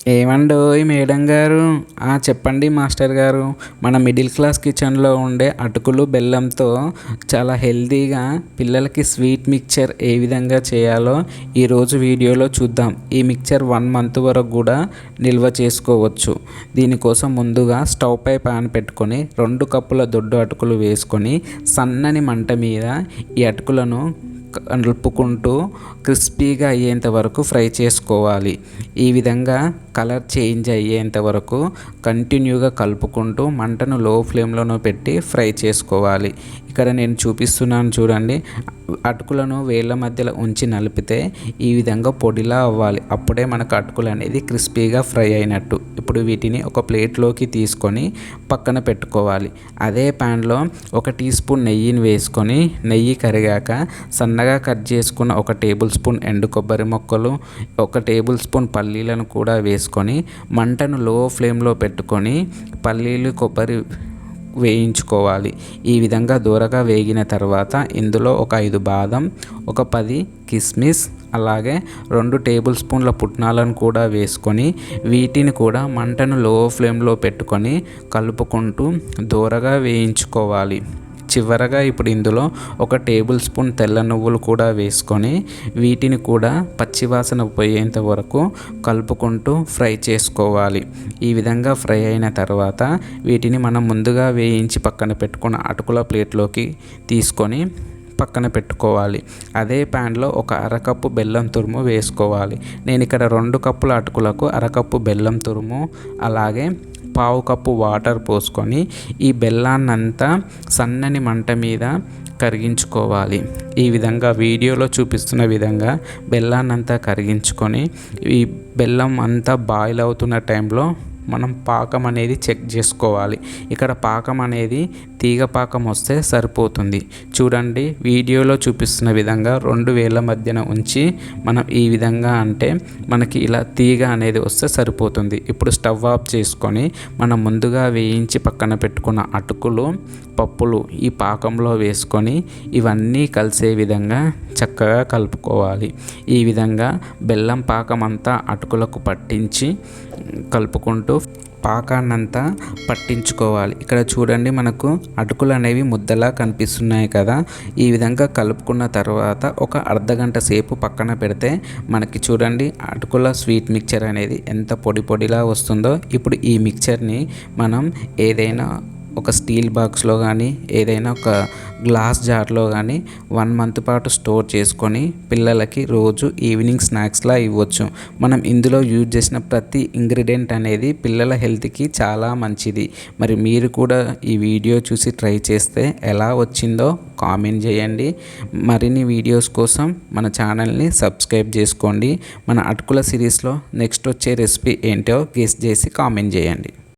ఏమండోయ్ మేడం గారు. చెప్పండి మాస్టర్ గారు. మన మిడిల్ క్లాస్ కిచెన్లో ఉండే అటుకులు బెల్లంతో చాలా హెల్తీగా పిల్లలకి స్వీట్ మిక్చర్ ఏ విధంగా చేయాలో ఈరోజు వీడియోలో చూద్దాం. ఈ మిక్చర్ 1 మంత్ వరకు కూడా నిల్వ చేసుకోవచ్చు. దీనికోసం ముందుగా స్టవ్ పై పాన్ పెట్టుకొని 2 కప్పుల దొడ్డు అటుకులు వేసుకొని సన్నని మంట మీద ఈ అటుకులను కలుపుకుంటూ క్రిస్పీగా అయ్యేంత వరకు ఫ్రై చేసుకోవాలి. ఈ విధంగా కలర్ చేంజ్ అయ్యేంత వరకు కంటిన్యూగా కలుపుకుంటూ మంటను లో ఫ్లేమ్లోనూ పెట్టి ఫ్రై చేసుకోవాలి. ఇక్కడ నేను చూపిస్తున్నాను చూడండి. అటుకులను వేళ్ళ మధ్యలో ఉంచి నలిపితే ఈ విధంగా పొడిలా అవ్వాలి. అప్పుడే మనకు అటుకులు అనేది క్రిస్పీగా ఫ్రై అయినట్టు. ఇప్పుడు వీటిని ఒక ప్లేట్లోకి తీసుకొని పక్కన పెట్టుకోవాలి. అదే ప్యాన్లో 1 టీ స్పూన్ నెయ్యిని వేసుకొని నెయ్యి కరిగాక సన్నగా కట్ చేసుకున్న 1 టేబుల్ స్పూన్ ఎండు కొబ్బరి ముక్కలు, 1 టేబుల్ స్పూన్ పల్లీలను కూడా వేసుకొని మంటను లో ఫ్లేమ్లో పెట్టుకొని పల్లీలు కొబ్బరి వేయించుకోవాలి. ఈ విధంగా దూరగా వేగిన తర్వాత ఇందులో ఒక 5 బాదం, ఒక 10 కిస్మిస్, అలాగే 2 టేబుల్ స్పూన్ల పుట్నాలను కూడా వేసుకొని వీటిని కూడా మంటను లో ఫ్లేమ్లో పెట్టుకొని కలుపుకుంటూ దూరగా వేయించుకోవాలి. చివరగా ఇప్పుడు ఇందులో 1 టేబుల్ స్పూన్ తెల్ల నువ్వులు కూడా వేసుకొని వీటిని కూడా పచ్చివాసన పోయేంత వరకు కలుపుకుంటూ ఫ్రై చేసుకోవాలి. ఈ విధంగా ఫ్రై అయిన తర్వాత వీటిని మనం ముందుగా వేయించి పక్కన పెట్టుకున్న అటుకుల ప్లేట్లోకి తీసుకొని పక్కన పెట్టుకోవాలి. అదే ప్యాన్లో ఒక అరకప్పు బెల్లం తురుము వేసుకోవాలి. నేను ఇక్కడ 2 కప్పుల అటుకులకు అరకప్పు బెల్లం తురుము, అలాగే 1/2 కప్పు వాటర్ పోసుకొని ఈ బెల్లాన్నంతా సన్నని మంట మీద కరిగించుకోవాలి. ఈ విధంగా వీడియోలో చూపిస్తున్న విధంగా బెల్లాన్నంతా కరిగించుకొని ఈ బెల్లం అంతా బాయిల్ అవుతున్న టైంలో మనం పాకం అనేది చెక్ చేసుకోవాలి. ఇక్కడ పాకం అనేది తీగ పాకం వస్తే సరిపోతుంది. చూడండి, వీడియోలో చూపిస్తున్న విధంగా 2 వేల మధ్యన ఉంచి మనం ఈ విధంగా అంటే మనకి ఇలా తీగ అనేది వస్తే సరిపోతుంది. ఇప్పుడు స్టవ్ ఆఫ్ చేసుకొని మనం ముందుగా వేయించి పక్కన పెట్టుకున్న అటుకులు, పప్పులు ఈ పాకంలో వేసుకొని ఇవన్నీ కలిసే విధంగా చక్కగా కలుపుకోవాలి. ఈ విధంగా బెల్లం పాకం అంతా అటుకులకు పట్టించి కలుపుకుంటూ పాకాన్నంతా పట్టించుకోవాలి. ఇక్కడ చూడండి, మనకు అటుకులు అనేవి ముద్దలా కనిపిస్తున్నాయి కదా. ఈ విధంగా కలుపుకున్న తర్వాత ఒక అర్ధగంట సేపు పక్కన పెడితే మనకి చూడండి అటుకుల స్వీట్ మిక్చర్ అనేది ఎంత పొడి పొడిలా వస్తుందో. ఇప్పుడు ఈ మిక్చర్ని మనం ఏదైనా ఒక స్టీల్ బాక్స్లో కానీ ఏదైనా ఒక గ్లాస్ జార్లో కానీ 1 మంత్ పాటు స్టోర్ చేసుకొని పిల్లలకి రోజు ఈవినింగ్ స్నాక్స్లా ఇవ్వచ్చు. మనం ఇందులో యూజ్ చేసిన ప్రతి ఇంగ్రీడియంట్ అనేది పిల్లల హెల్త్కి చాలా మంచిది. మరి మీరు కూడా ఈ వీడియో చూసి ట్రై చేస్తే ఎలా వచ్చిందో కామెంట్ చేయండి. మరిన్ని వీడియోస్ కోసం మన ఛానల్ని సబ్స్క్రైబ్ చేసుకోండి. మన అటుకుల సిరీస్లో నెక్స్ట్ వచ్చే రెసిపీ ఏంటో గెస్ చేసి కామెంట్ చేయండి.